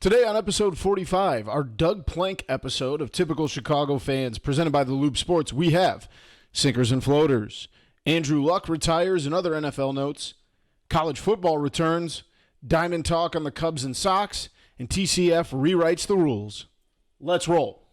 Today on episode 45, our Doug Plank episode of Typical Chicago Fans, presented by the Loop Sports, we have Sinkers and Floaters, Andrew Luck retires and other NFL notes, college football returns, Diamond Talk on the Cubs and Sox, and TCF Rewrites the Rules. Let's roll.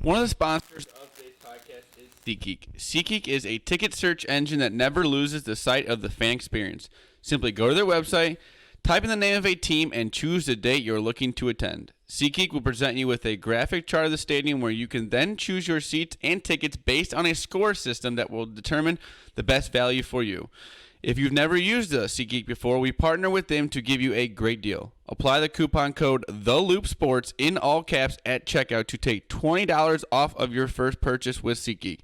One of the sponsors of today's podcast is SeatGeek. SeatGeek is a ticket search engine that never loses the sight of the fan experience. Simply go to their website, type in the name of a team, and choose the date you're looking to attend. SeatGeek will present you with a graphic chart of the stadium where you can then choose your seats and tickets based on a score system that will determine the best value for you. If you've never used SeatGeek before, we partner with them to give you a great deal. Apply the coupon code TheLoopSports in all caps at checkout to take $20 off of your first purchase with SeatGeek.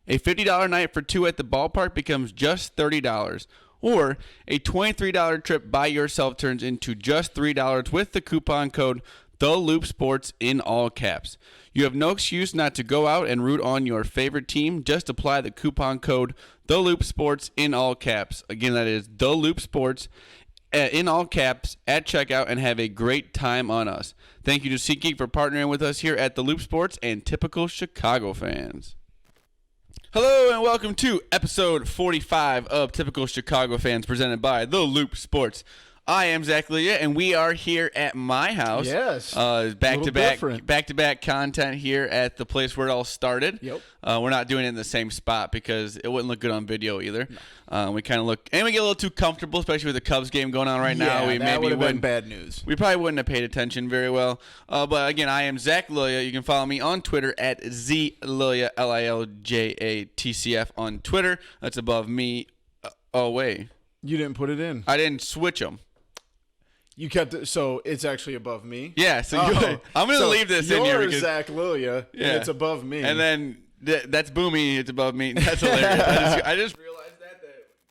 A $50 night for two at the ballpark becomes just $30. Or a $23 trip by yourself turns into just $3 with the coupon code TheLoopSports in all caps. You have no excuse not to go out and root on your favorite team. Just apply the coupon code TheLoopSports in all caps. Again, that is TheLoopSports in all caps at checkout, and have a great time on us. Thank you to SeatGeek for partnering with us here at the Loop Sports and Typical Chicago Fans. Hello and welcome to episode 45 of Typical Chicago Fans, presented by The Loop Sports. I am Zach Leah, and we are here at my house. Yes. Back-to-back content here at the place where it all started. Yep. We're not doing it in the same spot because it wouldn't look good on video either. No. We kind of look, and we get a little too comfortable, especially with the Cubs game going on right now. Yeah, that would have been bad news. We probably wouldn't have paid attention very well. But again, I am Zach Leah. You can follow me on Twitter at ZLilja, LILJATCF on Twitter. That's above me. Oh, wait. You didn't put it in. I didn't switch them. You kept it, so it's actually above me? Yeah, so I'm going to leave this in here. You're Zach Lilia, and it's above me. And then that's Boomy, it's above me. That's hilarious. I just realized that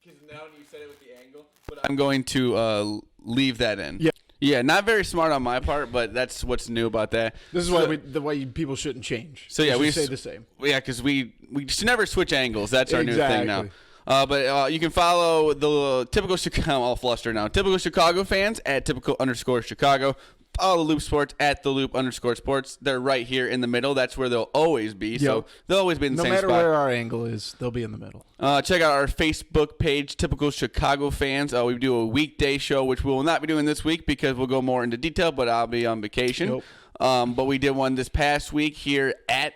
because now you said it with the angle, but I'm going to leave that in. Yeah. Yeah, not very smart on my part, but that's what's new about that. This is why people shouldn't change. So yeah, we stay the same. Yeah, because we should never switch angles. That's our new thing now. But you can follow the Typical Chicago, I'm all flustered now, Typical Chicago Fans at Typical_Chicago. Follow the Loop Sports at the Loop_Sports. They're right here in the middle. That's where they'll always be. Yep. So they'll always be in the same spot. No matter where our angle is, they'll be in the middle. Check out our Facebook page, Typical Chicago Fans. We do a weekday show, which we will not be doing this week because we'll go more into detail, but I'll be on vacation. Yep. But we did one this past week here at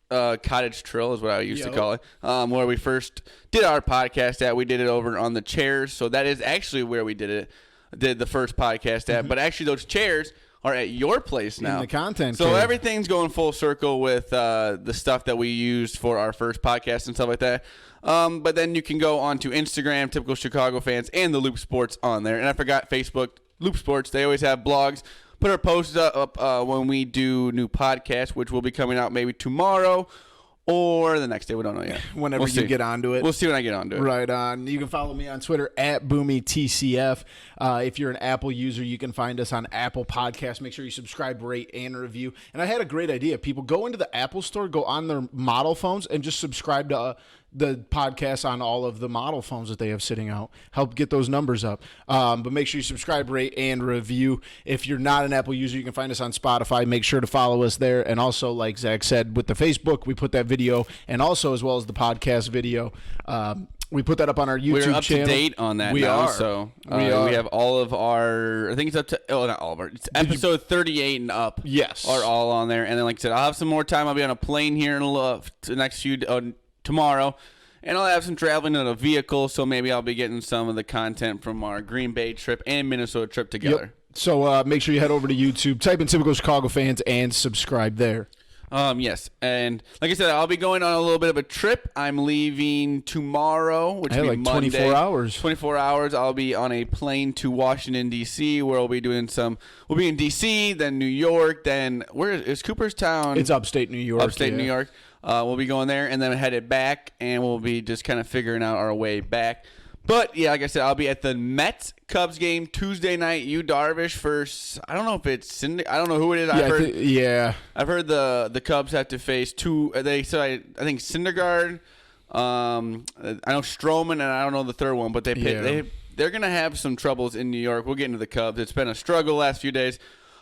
Cottage Trill is what I used to call it, where we first did our podcast at. We did it over on the chairs, so that is actually where we did the first podcast at. But actually those chairs are at your place now. In the content so cave. Everything's going full circle with the stuff that we used for our first podcast and stuff like that. But then you can go on to Instagram, Typical Chicago Fans, and the Loop Sports on there. And I forgot Facebook, Loop Sports. They always have blogs. Put our posts up when we do new podcasts, which will be coming out maybe tomorrow or the next day. We don't know yet. Whenever you get onto it. We'll see when I get onto it. Right on. You can follow me on Twitter at BoomyTCF. If you're an Apple user, you can find us on Apple Podcasts. Make sure you subscribe, rate, and review. And I had a great idea. People go into the Apple store, go on their model phones, and just subscribe to the podcast on all of the model phones that they have sitting out. Help get those numbers up. But make sure you subscribe, rate, and review. If you're not an Apple user, you can find us on Spotify. Make sure to follow us there. And also, like Zach said, with the Facebook, we put that video, and also as well as the podcast video, we put that up on our YouTube channel. We're up to date on that now. So we have all of our, I think it's up to, not all of our, it's episode 38 and up. Yes. Are all on there. And then, like I said, I'll have some more time. I'll be on a plane here in the next few tomorrow, and I'll have some traveling in a vehicle, so maybe I'll be getting some of the content from our Green Bay trip and Minnesota trip together. Yep. So make sure you head over to YouTube, type in Typical Chicago Fans, and subscribe there. Yes, and like I said, I'll be going on a little bit of a trip. I'm leaving tomorrow, which will be like Monday. 24 hours. 24 hours. I'll be on a plane to Washington, D.C., where we'll be doing we'll be in D.C., then New York, then where is Cooperstown? It's upstate New York. New York. We'll be going there and then headed back, and we'll be just kind of figuring out our way back. But, yeah, like I said, I'll be at the Mets-Cubs game Tuesday night. Yu Darvish versus, I don't know if it's, I don't know who it is. I've heard the Cubs have to face two, they said, I think Syndergaard, I know Stroman, and I don't know the third one, but they're going to have some troubles in New York. We'll get into the Cubs. It's been a struggle the last few days.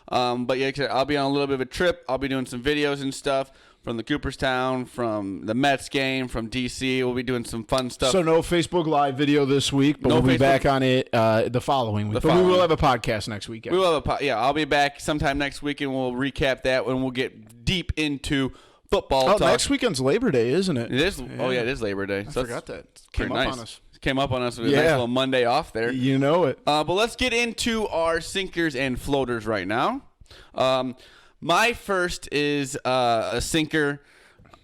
But yeah, I'll be on a little bit of a trip. I'll be doing some videos and stuff from the Cooperstown, from the Mets game, from DC. We'll be doing some fun stuff. So no Facebook Live video this week, but we'll be back on it the following week. But we will have a podcast next weekend. We will have I'll be back sometime next week, and we'll recap that, and we'll get deep into football talk. Next weekend's Labor Day, isn't it? It is. Yeah. Oh, yeah, it is Labor Day. I forgot that. Came up on us. Came up on us with a nice little Monday off there. You know it. But let's get into our sinkers and floaters right now. My first is a sinker.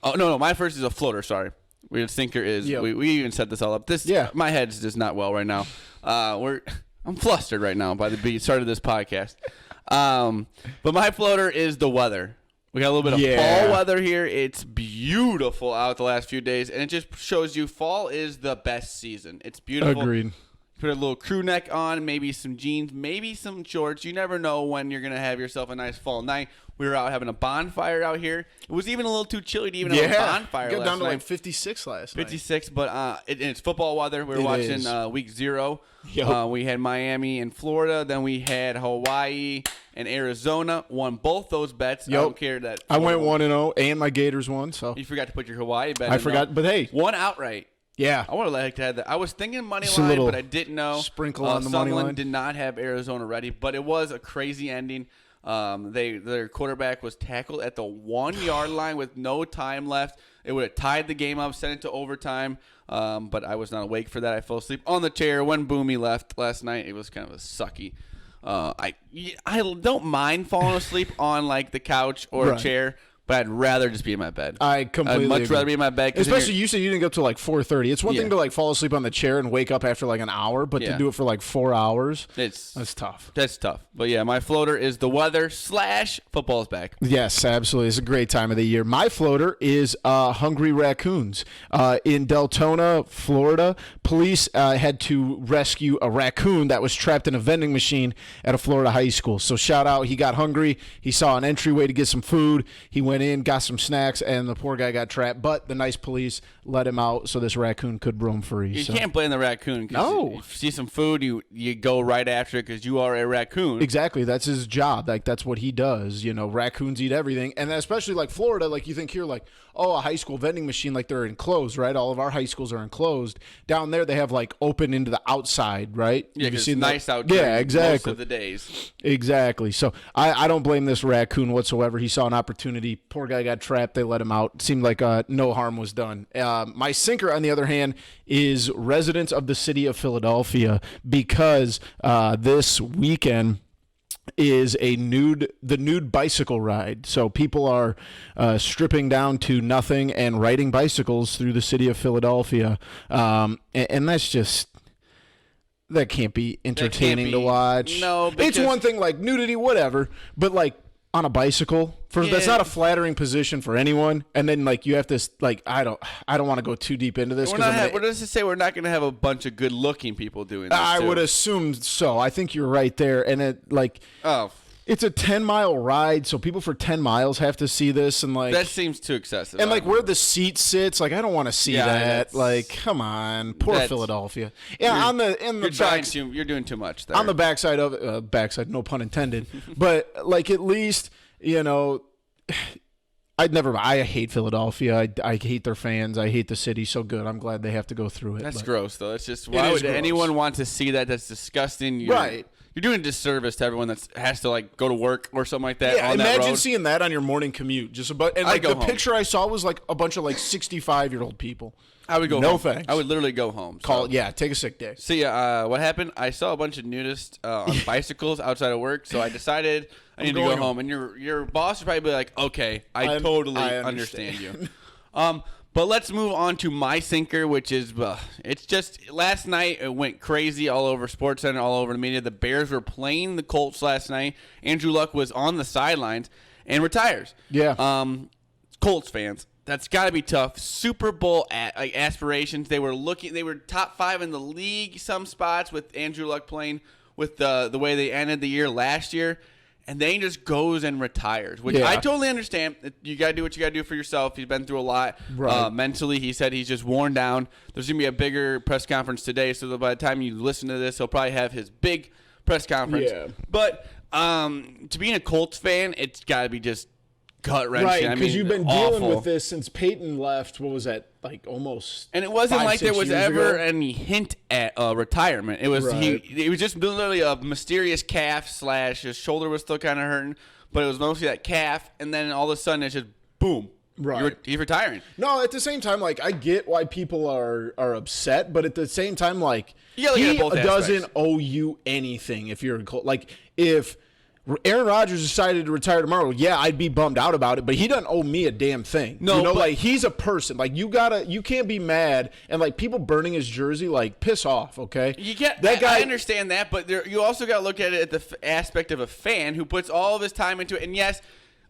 Oh, no, my first is a floater, sorry. Our sinker is, we even set this all up. My head's just not well right now. I'm flustered right now by the start of this podcast. But my floater is the weather. We got a little bit of fall weather here. It's beautiful out the last few days, and it just shows you fall is the best season. It's beautiful. Agreed. Put a little crew neck on, maybe some jeans, maybe some shorts. You never know when you're going to have yourself a nice fall night. We were out having a bonfire out here. It was even a little too chilly to even have a bonfire last night. Got down to like 56 last night. 56, but it's football weather. We were watching week 0. Yep. We had Miami and Florida. Then we had Hawaii and Arizona. Won both those bets. Yep. I don't care that. I went 1-0, and my Gators won. So you forgot to put your Hawaii bet. I forgot, but hey. One outright. Yeah. I would have liked to have that. I was thinking money line, but I didn't know. Sprinkle on the money line. Did not have Arizona ready, but it was a crazy ending. Their quarterback was tackled at the 1-yard line with no time left. It would have tied the game up, sent it to overtime. But I was not awake for that. I fell asleep on the chair when Boomy left last night. It was kind of a sucky. I don't mind falling asleep on like the couch or a chair. But I'd rather just be in my bed. I'd much rather be in my bed. Especially you said you didn't get up till like 4:30. It's one thing to like fall asleep on the chair and wake up after like an hour, but to do it for like 4 hours, that's tough. That's tough. But yeah, my floater is the weather / football's back. Yes, absolutely. It's a great time of the year. My floater is hungry raccoons. In Deltona, Florida, police had to rescue a raccoon that was trapped in a vending machine at a Florida high school. So shout out, he got hungry. He saw an entryway to get some food. He went in, got some snacks, and the poor guy got trapped. But the nice police let him out so this raccoon could roam free. You can't blame the raccoon. No. If you see some food, you go right after it because you are a raccoon. Exactly. That's his job. Like, that's what he does. You know, raccoons eat everything. And especially like Florida, like you think here, like, oh, a high school vending machine, like they're enclosed, right? All of our high schools are enclosed. Down there, they have like open into the outside, right? Yeah, because it's nice out there. Yeah, exactly. Most of the days. Exactly. So I don't blame this raccoon whatsoever. He saw an opportunity. Poor guy got trapped. They let him out. It seemed like no harm was done. My sinker, on the other hand, is residents of the city of Philadelphia, because this weekend is the nude bicycle ride. So people are stripping down to nothing and riding bicycles through the city of Philadelphia. And that's just... that can't be entertaining to watch. No, it's one thing like nudity, whatever, but like on a bicycle, that's not a flattering position for anyone. And then like you have to like I don't want to go too deep into this. What does it say? We're not going to have a bunch of good-looking people doing this. I would assume so. I think you're right there. And it like it's a 10-mile ride, so people for 10 miles have to see this, and like that seems too excessive. And like where the seat sits, like I don't want to see that. Like, come on, poor Philadelphia. Yeah, you're doing too much there. On the backside of it, backside, no pun intended. But like at least I hate Philadelphia. I hate their fans. I hate the city so good. I'm glad they have to go through it. That's gross, though. It's just, why would anyone want to see that? That's disgusting. Right. You're doing a disservice to everyone that has to like go to work or something like that. Yeah, on imagine that road. seeing that on your morning commute. And like the picture I saw was like a bunch of like 65-year-old people. I would go home. No thanks. I would literally go home. Take a sick day. See, what happened? I saw a bunch of nudists on bicycles outside of work, so I decided I need to go home. And your boss would probably be like, okay, I totally understand you. But let's move on to my sinker, which is, it's just, last night it went crazy all over SportsCenter, all over the media. The Bears were playing the Colts last night. Andrew Luck was on the sidelines and retires. Yeah. Colts fans, that's got to be tough. Super Bowl aspirations. They were top 5 in the league, some spots, with Andrew Luck playing with the way they ended the year last year. And then he just goes and retires, which I totally understand. You got to do what you got to do for yourself. He's been through a lot. Right. Mentally, he said he's just worn down. There's going to be a bigger press conference today, so that by the time you listen to this, he'll probably have his big press conference. Yeah. But To being a Colts fan, it's got to be just gut-wrenching. Right, because you've been dealing awful. with this since Peyton left. What was that, like almost? And it wasn't 5, like there 6 was years ever ago? any hint at retirement. It was Right. it was just literally a mysterious calf / his shoulder was still kind of hurting, but it was mostly that calf, and then all of a sudden it's just boom. Right. He's retiring. No, at the same time, like I get why people are upset, but at the same time, like You gotta look he at both doesn't aspects. owe you anything if you're in like if Aaron Rodgers decided to retire tomorrow, yeah, I'd be bummed out about it, but he doesn't owe me a damn thing. No, you know, but- like he's a person. Like you can't be mad and like people burning his jersey, like piss off, okay? You get that guy. I understand that, but you also got to look at it at the aspect of a fan who puts all of his time into it. And yes,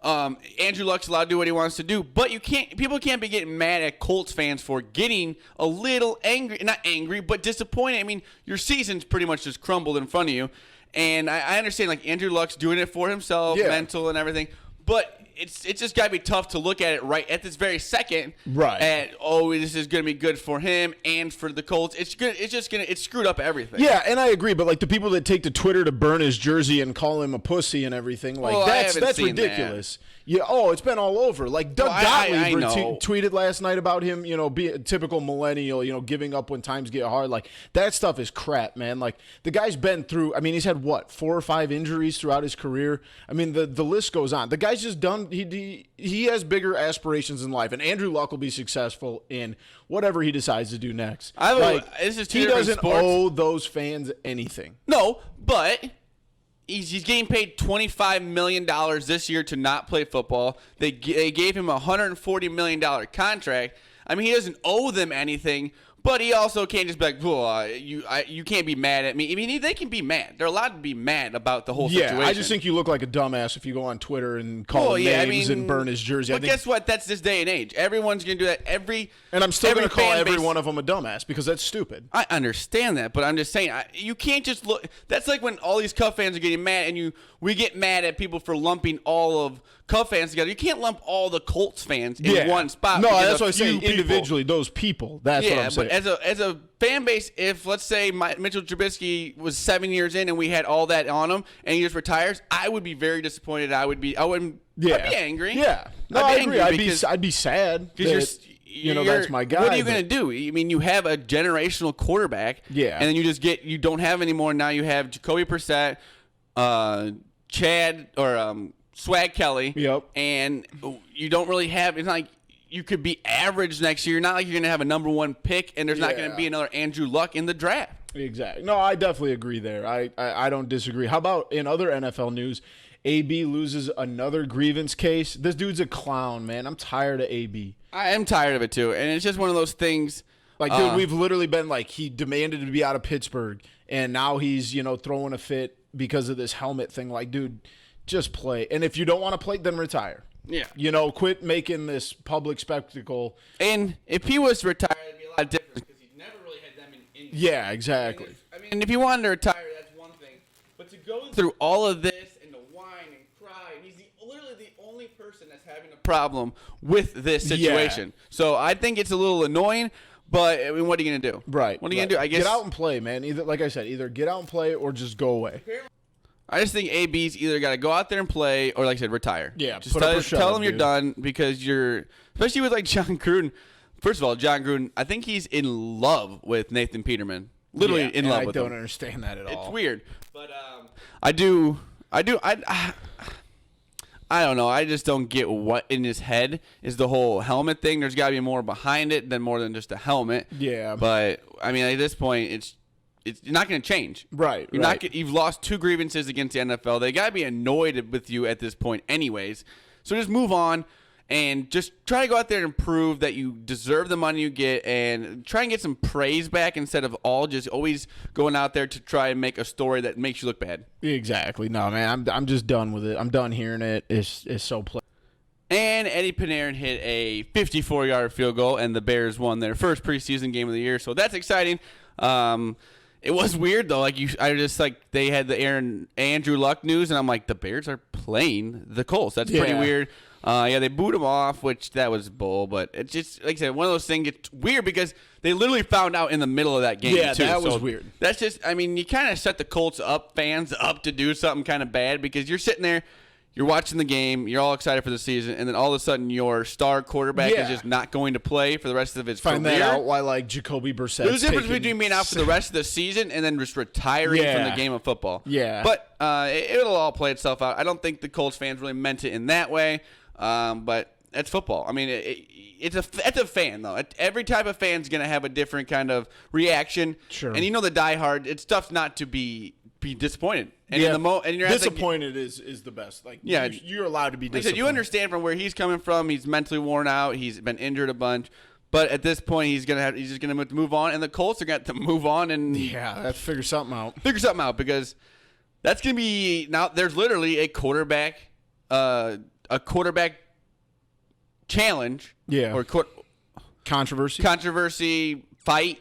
Andrew Luck's allowed to do what he wants to do, but people can't be getting mad at Colts fans for getting a little angry, not angry, but disappointed. I mean, your season's pretty much just crumbled in front of you, and I understand like Andrew Luck's doing it for himself, Yeah. mental and everything, but it's just got to be tough to look at it right at this very second. Right. This is going to be good for him and for the Colts. It's screwed up everything. Yeah, and I agree, but like the people that take to Twitter to burn his jersey and call him a pussy and everything, like Well, I that's haven't seen ridiculous. Yeah, it's been all over. Like Doug Well, I Gottlieb know. tweeted last night about him, be a typical millennial, giving up when times get hard. Like that stuff is crap, man. Like the guy's been through. I mean, he's had what 4 or 5 injuries throughout his career. I mean, the list goes on. The guy's just done. He has bigger aspirations in life, and Andrew Luck will be successful in whatever he decides to do next. This is two He different doesn't sports. owe those fans anything. No, but he's getting paid $25 million this year to not play football. They gave him a $140 million contract. I mean, he doesn't owe them anything, but he also can't just be like, you can't be mad at me. I mean, they can be mad. They're allowed to be mad about the whole situation. Yeah, I just think you look like a dumbass if you go on Twitter and call him names and burn his jersey. But guess what? That's this day and age. Everyone's going to do that. And I'm still going to call every one of them a dumbass because that's stupid. I understand that, but I'm just saying, you can't just look. That's like when all these Cub fans are getting mad, and we get mad at people for lumping all of Cub fans together. You can't lump all the Colts fans in one spot. No, because that's a what I say. few people- Individually, those people. That's what I'm saying. but as a fan base, if let's say Mitchell Trubisky was 7 years in and we had all that on him, and he just retires, I would be very disappointed. I'd be angry. Yeah, no, I agree. I'd be sad. Because that's my guy. What are you going to do? I mean, you have a generational quarterback. Yeah. And then you don't have anymore. Now you have Jacoby Brissett, Chad, or Swag Kelly. Yep. And you don't really have. It's not like you could be average next year. Not like you're going to have a number 1 pick, and there's not going to be another Andrew Luck in the draft. Exactly. No, I definitely agree there. I don't disagree. How about in other NFL news? AB loses another grievance case. This dude's a clown, man. I'm tired of AB. I am tired of it too, and it's just one of those things. Like, dude, we've literally been like, he demanded to be out of Pittsburgh, and now he's, throwing a fit because of this helmet thing. Like, dude, just play. And if you don't want to play, then retire. Yeah. Quit making this public spectacle. And if he was to retire, it'd be a lot different because he's never really had them in. Yeah, exactly. I mean, if he wanted to retire, that's one thing. But to go through all of this and to whine and cry, and he's literally the only person that's having a problem with this situation. Yeah. So I think it's a little annoying. But I mean, what are you gonna do? Right. What are you gonna do? I guess get out and play, man. Either, like I said, either get out and play or just go away. I just think AB's either got to go out there and play or, like I said, retire. Yeah, just put up or shut tell up, him you're dude. done because especially with like John Gruden. First of all, John Gruden, I think he's in love with Nathan Peterman. Literally in love with him. I don't understand that at all. It's weird, but I don't know. I just don't get what in his head is the whole helmet thing. There's got to be more behind it than more than just a helmet. Yeah. But I mean, at this point, it's not going to change. Right. You've lost 2 grievances against the NFL. They got to be annoyed with you at this point, anyways. So just move on and just try to go out there and prove that you deserve the money you get, and try and get some praise back instead of always going out there to try and make a story that makes you look bad. Exactly. No, man, I'm just done with it. I'm done hearing it. It's so And Eddie Panarin hit a 54-yard field goal, and the Bears won their first preseason game of the year. So that's exciting. It was weird though. They had the Andrew Luck news, and I'm like, the Bears are playing the Colts. That's pretty weird. They booed him off, which that was bull. But it's just like I said, one of those things. It's weird because they literally found out in the middle of that game. Yeah, too. that was weird. That's just. I mean, you kind of set the Colts fans up to do something kind of bad because you're sitting there. You're watching the game. You're all excited for the season, and then all of a sudden, your star quarterback is just not going to play for the rest of his career. Find that out why Jacoby Brissett. There's a difference between being out for the rest of the season and then just retiring from the game of football. Yeah, but it'll all play itself out. I don't think the Colts fans really meant it in that way, but it's football. I mean, it's a fan though. Every type of fan's gonna have a different kind of reaction. Sure. And the diehard, it's tough not to be disappointed. And and you're disappointed is the best. Like you're allowed to be disappointed. You understand from where he's coming from. He's mentally worn out. He's been injured a bunch. But at this point, he's just gonna move on, and the Colts are gonna have to move on and have to figure something out. Because that's gonna be now. There's literally a quarterback challenge. Yeah. Or controversy fight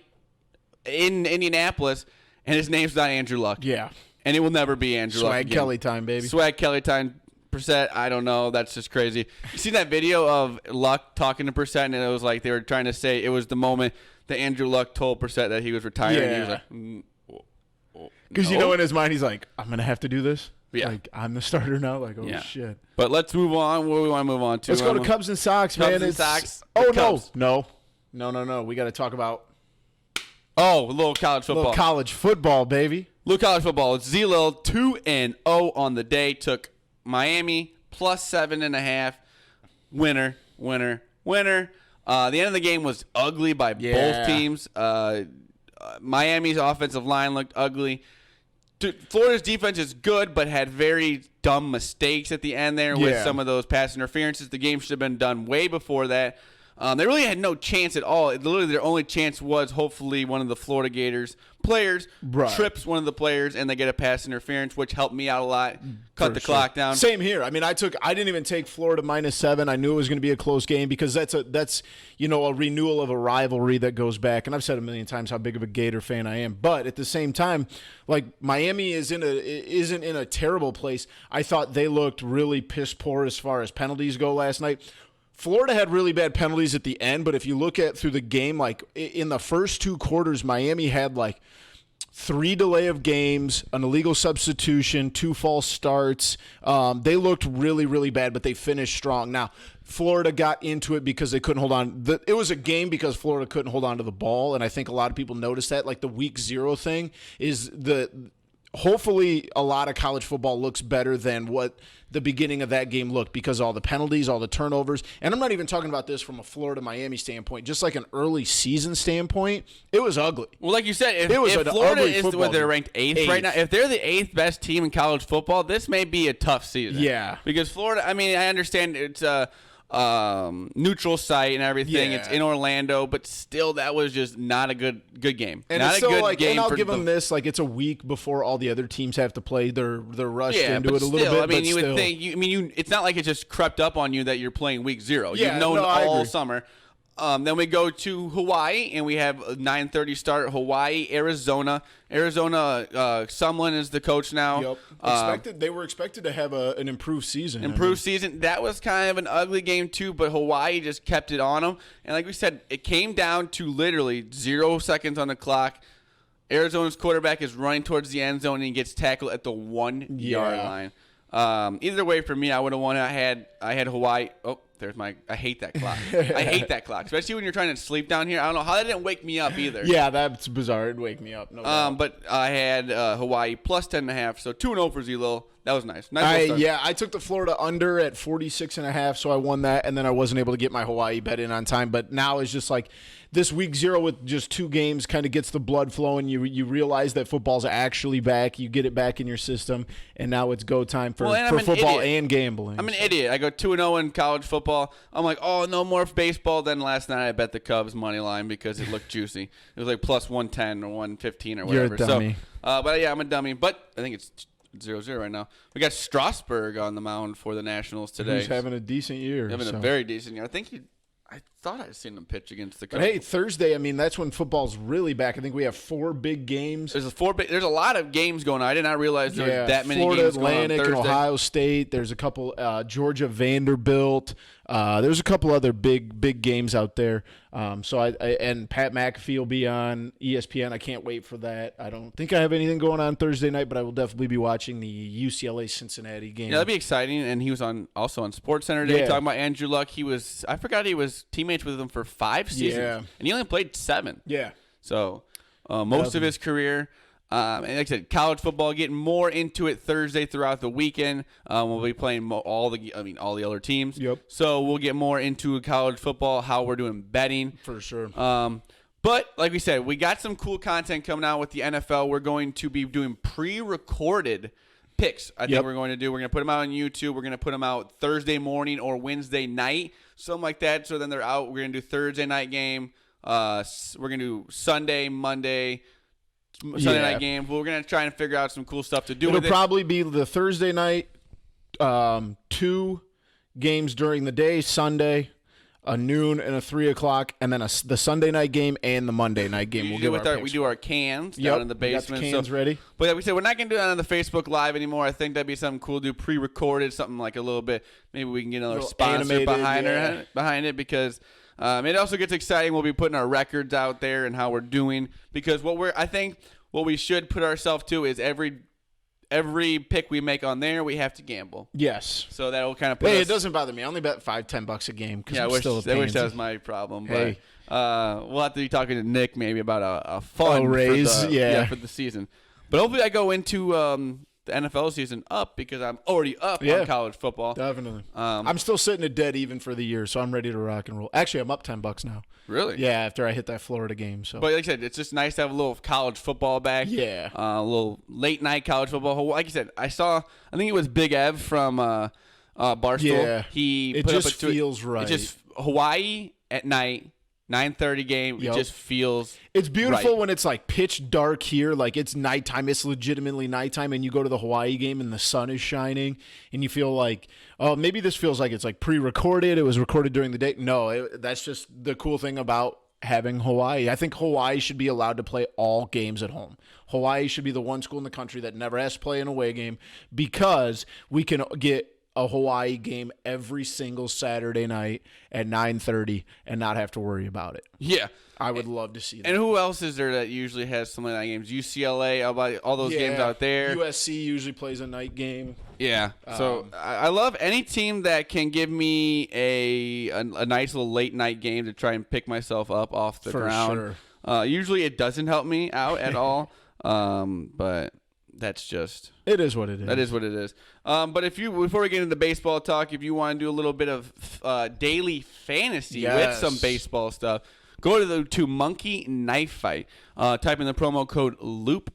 in Indianapolis. And his name's not Andrew Luck. Yeah. And it will never be Andrew Luck. Swag Kelly time, baby. Swag Kelly time. Brissett, I don't know. That's just crazy. You see that video of Luck talking to Brissett, and it was like they were trying to say it was the moment that Andrew Luck told Brissett that he was retiring. Yeah. He was like, because in his mind, he's like, I'm going to have to do this. Yeah. Like, I'm the starter now. Like, shit. But let's move on. What do we want to move on to? Let's go to Cubs and Sox, man. Cubs and Sox. No. We got to talk about a little college football. Little college football, baby. Little college football. Z-Lil 2-0 on the day. Took Miami plus 7.5. Winner. The end of the game was ugly by both teams. Miami's offensive line looked ugly. Florida's defense is good, but had very dumb mistakes at the end there with some of those pass interferences. The game should have been done way before that. They really had no chance at all. Literally, their only chance was hopefully one of the Florida Gators players trips one of the players, and they get a pass interference, which helped me out a lot. Cut the clock down. Same here. I mean, I didn't even take Florida -7. I knew it was going to be a close game because that's a renewal of a rivalry that goes back. And I've said a million times how big of a Gator fan I am. But at the same time, like Miami isn't in a terrible place. I thought they looked really piss poor as far as penalties go last night. Florida had really bad penalties at the end, but if you look at through the game, like in the first 2 quarters, Miami had like 3 delay of games, an illegal substitution, 2 false starts. They looked really, really bad, but they finished strong. Now, Florida got into it because they couldn't hold on. It was a game because Florida couldn't hold on to the ball, and I think a lot of people noticed that. Like the week 0 thing is hopefully a lot of college football looks better than what the beginning of that game looked because all the penalties, all the turnovers. And I'm not even talking about this from a Florida-Miami standpoint, just like an early season standpoint. It was ugly. Well, like you said, if Florida is what they're ranked 8th right now, if they're the 8th best team in college football, this may be a tough season. Yeah. Because Florida, I mean, I understand it's neutral site and everything. It's in Orlando, but still, that was just not a good game. And not it's still a good game. And I'll give them this: like it's a week before all the other teams have to play. They're rushed into it a little bit. I mean, but you still. would think. It's not like it just crept up on you that you're playing week 0. Yeah, You've known I all agree. summer. Then we go to Hawaii, and we have a 9:30 start. Hawaii, Arizona. Sumlin is the coach now. Yep. They were expected to have an improved season. Season. That was kind of an ugly game too, but Hawaii just kept it on them. And like we said, it came down to literally 0 seconds on the clock. Arizona's quarterback is running towards the end zone, and he gets tackled at the 1-yard line. Either way, for me, I would have won. I had Hawaii. Oh, there's my. I hate that clock. I hate that clock, especially when you're trying to sleep down here. I don't know how that didn't wake me up either. Yeah, that's bizarre. It'd wake me up. No doubt. But I had Hawaii plus 10.5, so 2-0 for Z-Lil. That was nice. I took the Florida under at 46.5, so I won that, and then I wasn't able to get my Hawaii bet in on time. But now it's just like this week 0 with just 2 games kind of gets the blood flowing. You realize that football's actually back. You get it back in your system, and now it's go time for football and gambling. I'm an idiot. I go 2-0 in college football. I'm like, oh, no more baseball. Then last night I bet the Cubs money line because it looked juicy. It was like plus 110 or 115 or whatever. You're a dummy. But yeah, I'm a dummy. But I think it's 0-0 right now. We got Strasburg on the mound for the Nationals today. He's having a decent year. A very decent year. I think I thought I'd seen him pitch against the But Cubs. hey, Thursday, I mean, that's when football's really back. I think we have 4 big games. There's a lot of games going on. I did not realize there was that many Florida games Atlantic going on and Thursday. Ohio State. There's a couple Georgia Vanderbilt. There's a couple other big games out there. So and Pat McAfee will be on ESPN. I can't wait for that. I don't think I have anything going on Thursday night, but I will definitely be watching the UCLA Cincinnati game. Yeah, that'd be exciting. And he was also on SportsCenter today talking about Andrew Luck. I forgot he was teammates with him for 5 seasons, and he only played 7. Yeah. So most of his career. And like I said, college football, getting more into it Thursday throughout the weekend. We'll be playing all the other teams. Yep. So we'll get more into college football, how we're doing betting. For sure. But like we said, we got some cool content coming out with the NFL. We're going to be doing pre-recorded picks. I think we're going to do. We're going to put them out on YouTube. We're going to put them out Thursday morning or Wednesday night, something like that. So then they're out. We're going to do Thursday night game. We're going to do Sunday, Monday, Sunday night game. We're going to try and figure out some cool stuff to do with it. It'll probably be the Thursday night, 2 games during the day, Sunday, a noon and a 3 o'clock, and then the Sunday night game and the Monday night game. We do our cans down in the basement. We got the cans ready. But like we said, we're not going to do that on the Facebook Live anymore. I think that'd be something cool to do, pre-recorded, something like a little bit. Maybe we can get another sponsor behind it because it also gets exciting. We'll be putting our records out there and how we're doing because I think what we should put ourselves to is every pick we make on there, we have to gamble. Yes. So that will kind of put it doesn't bother me. I only bet $5-10 a game. Yeah, I wish that was my problem. Hey. But we'll have to be talking to Nick maybe about a fund raise, for the season. But hopefully I go into the NFL season up because I'm already up on college football. Definitely. I'm still sitting at dead even for the year, so I'm ready to rock and roll. Actually, I'm up $10 now. Really? Yeah, after I hit that Florida game. So, but like I said, it's just nice to have a little college football back. Yeah. A little late night college football. Like I said, I think it was Big Ev from Barstool. Yeah. It just feels right. It just Hawaii at night. 9:30 game. It just feels. It's beautiful right. when it's like pitch dark here, like it's nighttime. It's legitimately nighttime, and you go to the Hawaii game and the sun is shining, and you feel like, oh, maybe this feels like it's like pre-recorded. It was recorded during the day. No, that's just the cool thing about having Hawaii. I think Hawaii should be allowed to play all games at home. Hawaii should be the one school in the country that never has to play an away game because we can get a Hawaii game every single Saturday night at 9:30 and not have to worry about it. Yeah. I would love to see that. And who else is there that usually has some of that games? UCLA, all those games out there. USC usually plays a night game. Yeah. So I love any team that can give me a nice little late night game to try and pick myself up off the ground. Sure. Usually it doesn't help me out at all. But that's just. It is what it is. That is what it is. But before we get into baseball talk, if you want to do a little bit of daily fantasy with some baseball stuff, go to Monkey Knife Fight. Type in the promo code LOOP.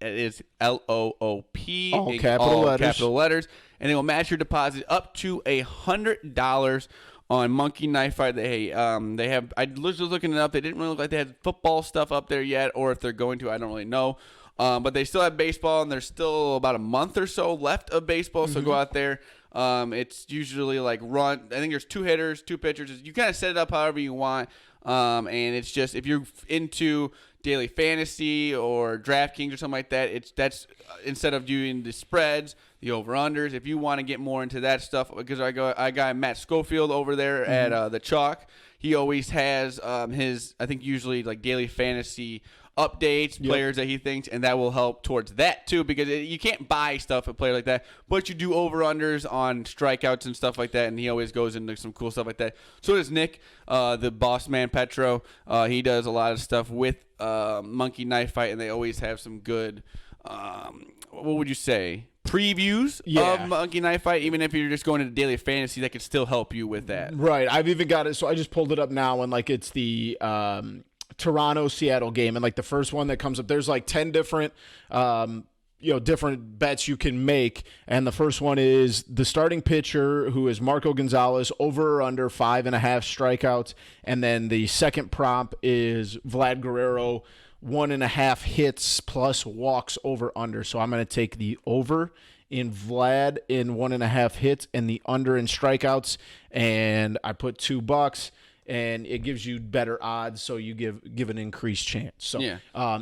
It is LOOP. All capital letters. And it will match your deposit up to $100 on Monkey Knife Fight. They have. I was just looking it up. They didn't really look like they had football stuff up there yet, or if they're going to, I don't really know. But they still have baseball, and there's still about a month or so left of baseball. So go out there. It's usually like I think there's 2 hitters, 2 pitchers. You kind of set it up however you want. And it's just if you're into daily fantasy or DraftKings or something like that, that's instead of doing the spreads, the over-unders. If you want to get more into that stuff, because I got Matt Schofield over there at the Chalk. He always has his, I think usually like daily fantasy updates, players that he thinks, and that will help towards that too, because you can't buy stuff a player like that, but you do over-unders on strikeouts and stuff like that, and he always goes into some cool stuff like that. So does Nick, the boss man Petro. He does a lot of stuff with Monkey Knife Fight, and they always have some good, what would you say, previews of Monkey Knife Fight. Even if you're just going into daily fantasy, that could still help you with that. Right. I've even got it, so I just pulled it up now, and like it's the Toronto-Seattle game, and like the first one that comes up, there's like 10 different different bets you can make, and the first one is the starting pitcher, who is Marco Gonzalez, over or under 5.5 strikeouts, and then the second prop is Vlad Guerrero, 1.5 hits plus walks, over under. So I'm going to take the over in Vlad in 1.5 hits and the under in strikeouts, and I put $2. and it gives you better odds, so you give an increased chance. So Yeah.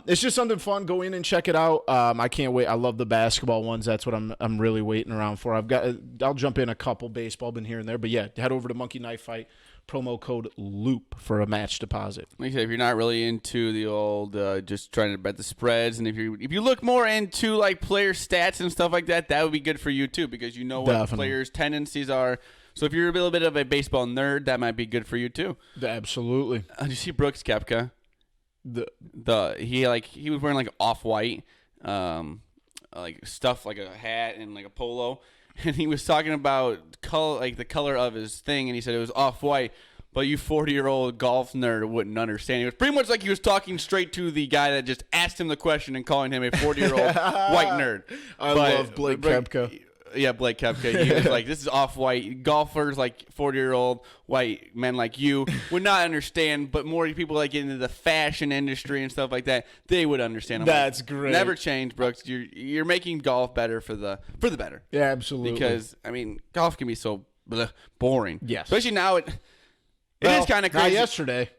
it's just something fun. Go in and check it out. I can't wait. I love the basketball ones. That's what I'm really waiting around for. I'll jump in a couple baseball, been here and there, but yeah, head over to Monkey Knife Fight. Promo code LOOP for a match deposit. Like I said, if you're not really into the old just trying to bet the spreads, and if you look more into like player stats and stuff like that, that would be good for you too, because you know what Definitely. players' tendencies are. So if you're a little bit of a baseball nerd, that might be good for you too. Absolutely. Did you see Brooks Koepka? He was wearing like off-white, like stuff like a hat and like a polo. And he was talking about color, like the color of his thing, and he said it was off-white, but you 40-year-old golf nerd wouldn't understand. It was pretty much like he was talking straight to the guy that just asked him the question and calling him a 40-year-old white nerd. I love Blake Koepka. Yeah, Blake Koepka. He was like, this is off-white. Golfers, like 40-year-old white men like you, would not understand, but more people that get into the fashion industry and stuff like that, they would understand. That's great. Never change, Brooks. You're making golf better for the better. Yeah, absolutely. Because, I mean, golf can be so boring. Yes. Especially now it is kind of crazy. Not yesterday. A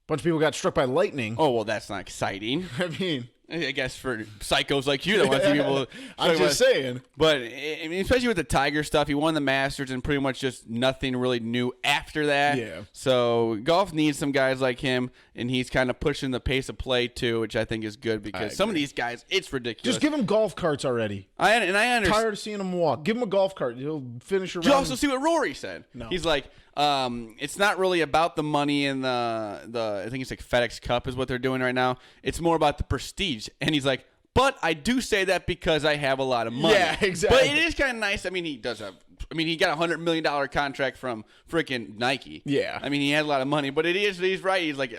bunch of people got struck by lightning. Oh, well, that's not exciting. I mean, I guess for psychos like you that want to see people. I'm just saying. But I mean, especially with the Tiger stuff, he won the Masters and pretty much just nothing really new after that. Yeah. So golf needs some guys like him, and he's kind of pushing the pace of play too, which I think is good because some of these guys, it's ridiculous. Just give him golf carts already. I understand. Tired of seeing him walk. Give him a golf cart. He'll finish around. Did you also see what Rory said? No. He's like, it's not really about the money and the I think it's like FedEx Cup is what they're doing right now. It's more about the prestige. And he's like, but I do say that because I have a lot of money. Yeah, exactly. But it is kind of nice. I mean, he got a $100 million contract from freaking Nike. Yeah. I mean, he has a lot of money, but he's right. He's like,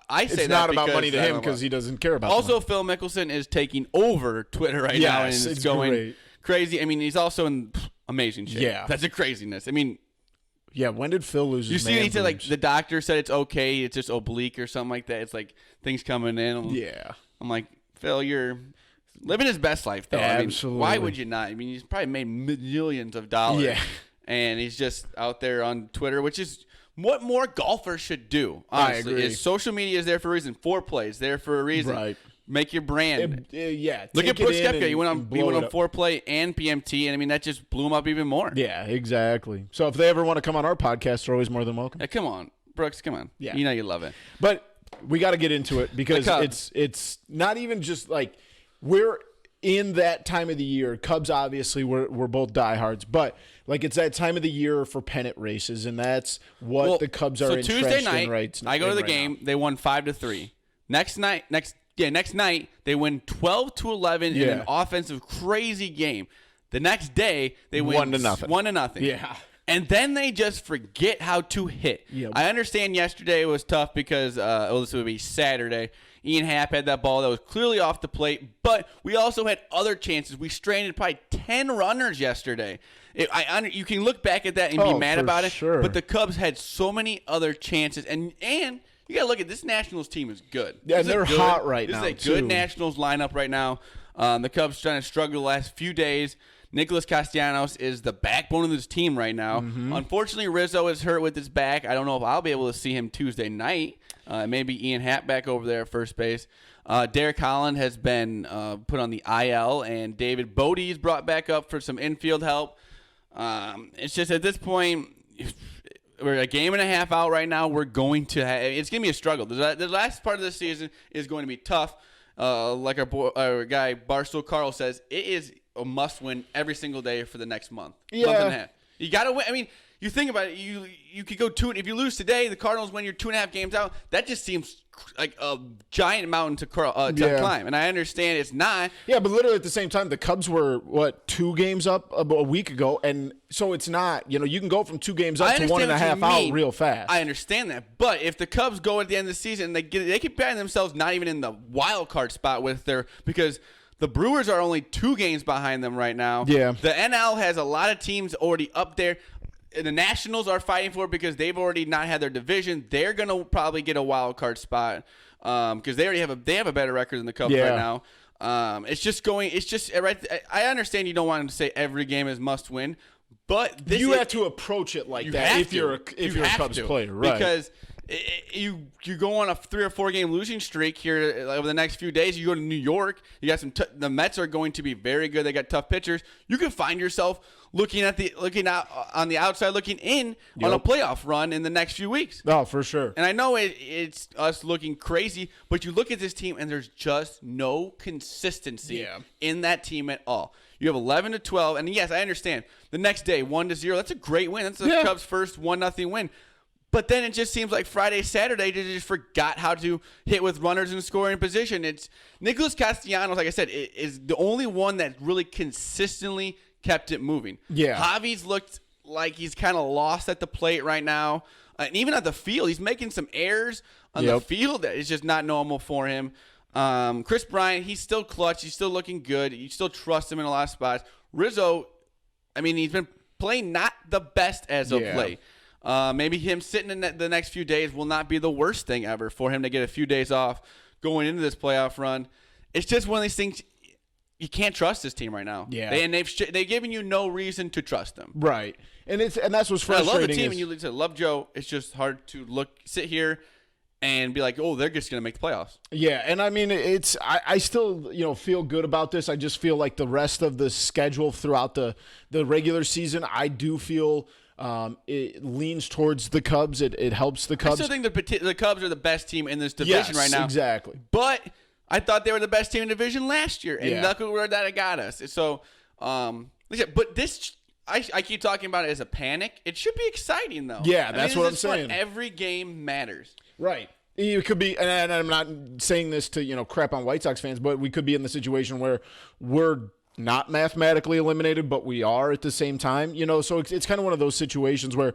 I say it's that not about because money to him because he doesn't care about Also, money. Phil Mickelson is taking over Twitter right now, and it's going great. crazy. I mean, he's also in amazing shape. Yeah. That's a craziness. I mean, yeah, when did Phil lose his man he said like boobs? the doctor said it's okay, it's just oblique or something like that. It's like things coming in. Yeah. I'm like, Phil, you're living his best life though. Absolutely. I mean, why would you not? I mean, he's probably made millions of dollars. Yeah. And he's just out there on Twitter, which is what more golfers should do. Honestly, I agree. is social media is there for a reason. Foreplay is there for a reason. Right. Make your brand. Yeah. Look at take it Brooks in Koepka. and He went on blow it up. Foreplay and PMT, and I mean that just blew him up even more. Yeah, exactly. So if they ever want to come on our podcast, they're always more than welcome. Hey, come on, Brooks. Come on. Yeah. You know you love it. But we got to get into it because Cubs. it's not even just like we're in that time of the year. Cubs, obviously, we're both diehards, but like it's that time of the year for pennant races, and that's what the Cubs are so entrenched Tuesday night, in right I go to the right game. now. They won 5-3. Next night they win 12-11 in an offensive crazy game. The next day they win 1-0. 1-0. Yeah. And then they just forget how to hit. Yep. I understand yesterday was tough because this would be Saturday. Ian Happ had that ball that was clearly off the plate, but we also had other chances. We stranded probably 10 runners yesterday. You can look back at that and be mad about it, sure. but the Cubs had so many other chances. And you got to look at this Nationals team is good. Yeah, and they're hot right now, This is a good too. Nationals lineup right now. The Cubs trying to struggle the last few days. Nicholas Castellanos is the backbone of this team right now. Mm-hmm. Unfortunately, Rizzo is hurt with his back. I don't know if I'll be able to see him Tuesday night. Maybe Ian Happ back over there at first base. Derek Holland has been put on the IL, and David Bodie is brought back up for some infield help. It's just at this point, we're a game and a half out right now. We're going to it's going to be a struggle. The last part of the season is going to be tough. Like our guy Barstool Carl says, it is a must-win every single day for the next month. Yeah. Month and a half. You got to win. I mean, you think about it. You could go if you lose today, the Cardinals win. You're 2.5 games out. That just seems like a giant mountain to climb. And I understand it's not. Yeah, but literally at the same time, the Cubs were 2 games up a week ago, and so it's not. You can go from 2 games up to 1.5 out real fast. I understand that, but if the Cubs go at the end of the season, they could find themselves not even in the wild card spot because the Brewers are only 2 games behind them right now. Yeah. The NL has a lot of teams already up there. The Nationals are fighting for it because they've already not had their division. They're gonna probably get a wild card spot because they already have a better record than the Cubs right now. It's just right. I understand you don't want them to say every game is must win, But you have to approach it like that if you're a Cubs player, right? Because you go on a 3 or 4 game losing streak here over the next few days. You go to New York. You got the Mets are going to be very good. They got tough pitchers. You can find yourself looking out on the outside, looking in on a playoff run in the next few weeks. Oh, for sure. And I know it's us looking crazy, but you look at this team and there's just no consistency in that team at all. You have 11-12, and yes, I understand. The next day, 1-0. That's a great win. That's the Cubs' first 1-0 win. But then it just seems like Friday, Saturday, they just forgot how to hit with runners in scoring position. It's Nicholas Castellanos, like I said, is the only one that really consistently kept it moving. Yeah. Javi's looked like he's kind of lost at the plate right now. And even at the field, he's making some errors on the field that is just not normal for him. Chris Bryant, he's still clutch. He's still looking good. You still trust him in a lot of spots. Rizzo, I mean, he's been playing not the best as of late. Maybe him sitting in the next few days will not be the worst thing ever for him to get a few days off going into this playoff run. It's just one of these things you can't trust this team right now. Yeah, they've given you no reason to trust them. Right, and that's what's frustrating. I love the team, and you love Joe. It's just hard to sit here and be like, oh, they're just going to make the playoffs. Yeah, and I mean, I still feel good about this. I just feel like the rest of the schedule throughout the regular season, I do feel it leans towards the Cubs. It helps the Cubs. I still think the Cubs are the best team in this division right now. Yes, exactly. But I thought they were the best team in the division last year, and look where that got us. So, but this. I keep talking about it as a panic. It should be exciting, though. Yeah, that's what I'm saying. Every game matters. Right. It could be, and I'm not saying this to crap on White Sox fans, but we could be in the situation where we're not mathematically eliminated, but we are at the same time. So it's kind of one of those situations where,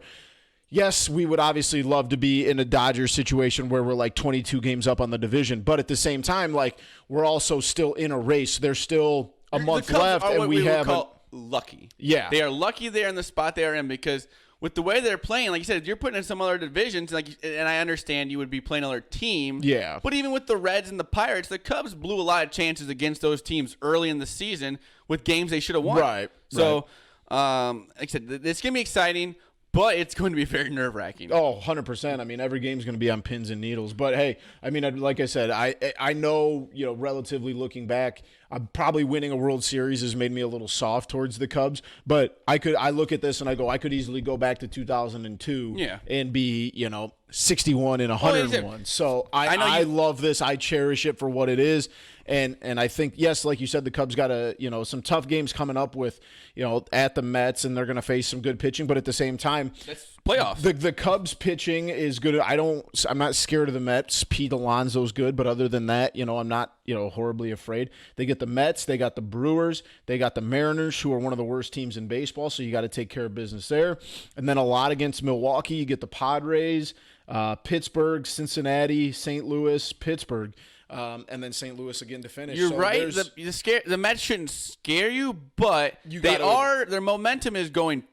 yes, we would obviously love to be in a Dodgers situation where we're like 22 games up on the division, but at the same time, like we're also still in a race. There's still a month left, and we have lucky. Yeah, they are lucky there in the spot they are in because with the way they're playing, like you said, if you're putting in some other divisions, and I understand you would be playing another team. Yeah. But even with the Reds and the Pirates, the Cubs blew a lot of chances against those teams early in the season with games they should have won. Right. So, like I said, it's gonna be exciting. But it's going to be very nerve-wracking. Oh, 100%. I mean, every game's going to be on pins and needles. But, hey, I mean, like I said, I know, relatively looking back, probably winning a World Series has made me a little soft towards the Cubs. But I look at this and I go, I could easily go back to 2002 and be, 61 and 101. So I love this. I cherish it for what it is. And I think, yes, like you said, the Cubs got some tough games coming up with, at the Mets, and they're going to face some good pitching. But at the same time, that's playoffs. The Cubs pitching is good. I'm not scared of the Mets. Pete Alonso's good, but other than that, I'm not, horribly afraid. They get the Mets, they got the Brewers, they got the Mariners, who are one of the worst teams in baseball. So you got to take care of business there. And then a lot against Milwaukee. You get the Padres, Pittsburgh, Cincinnati, St. Louis, Pittsburgh. And then St. Louis again to finish. You're right. The Mets shouldn't scare you, but their momentum is going.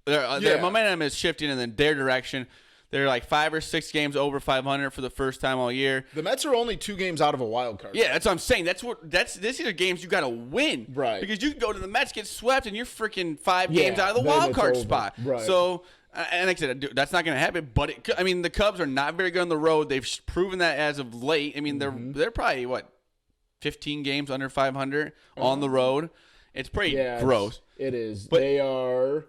Their momentum is shifting in their direction. They're like 5 or 6 games over 500 for the first time all year. The Mets are only 2 games out of a wild card. Yeah, that's what I'm saying. These are games you got to win, right? Because you can go to the Mets, get swept, and you're freaking 5 games out of the wild card spot. Right. So. And like I said, that's not going to happen. But the Cubs are not very good on the road. They've proven that as of late. I mean, they're probably 15 games under 500 on the road. It's pretty gross. It is. But they are